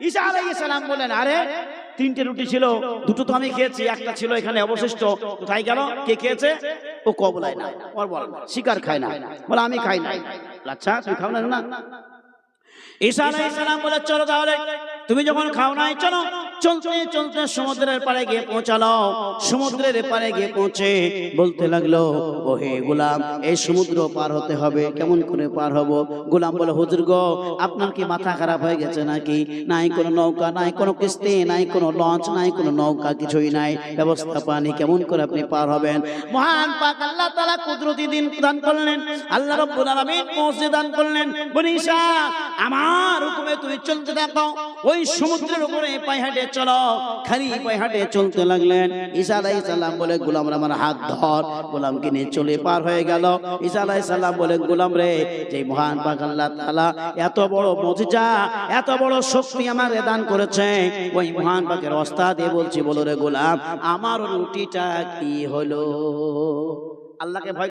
ঈসা আলাইহিস সালাম বলেন, আরে তিনটে রুটি ছিল, দুটো তো আমি খেয়েছি, একটা ছিল এখানে অবশিষ্ট, কোথায় গেল? কে খেয়েছে? ও কবলায় না, ওর বল শিকার খায় না, বলে আমি খাই না। আচ্ছা তুমি খাও না? ঈসা আলাইহিস সালাম বলে, চলো তাহলে, তুমি যখন খাও নাই, চলো। চলতে চলতে সমুদ্রের পাড়ে গিয়ে পৌঁছালো। সমুদ্রের পাড়ে গিয়ে পৌঁছে বলতে লাগলো, ও হে গোলাম, এই সমুদ্র পার হতে হবে, কেমন করে পার হব? গোলাম বলে, হুজুর গো, আপনার কি মাথা খারাপ হয়ে গেছে নাকি? নাই কোনো নৌকা, নাই কোনো কিস্তি, নাই কোনো লঞ্চ, নাই কোনো নৌকা, কিছুই নাই, ব্যবস্থা পানি, কেমন করে আপনি পার হবেন? মহান পাক আল্লাহ তাআলা কুদরতি দিন দান করলেন, আল্লাহ রাব্বুল আলামিন মৌজিজা দান করলেন। বলে, ঈসা, আমার হুকুমে তুমি চলতে থাকো, ওই সমুদ্রের উপরে পায়ে হেঁটে চলো। খালি পায়ে হেঁটে চলতে লাগলেন। ঈসা আলাইহিস সালাম বলে, গোলাম রে, আমার হাত ধর। গোলামকে নিয়ে চলে পার হয়ে গেল। ঈসা আলাইহিস সালাম বলে, গোলাম রে, যে মহান পাক আল্লাহ তাআলা এত বড় মুজিজা, এত বড় শক্তি আমাকে দান করেছে, ওই মহান পাকের ওস্তাদে বলছি, বলো রে গোলাম, আমার রুটিটা কি হলো? আল্লাহকে ভয়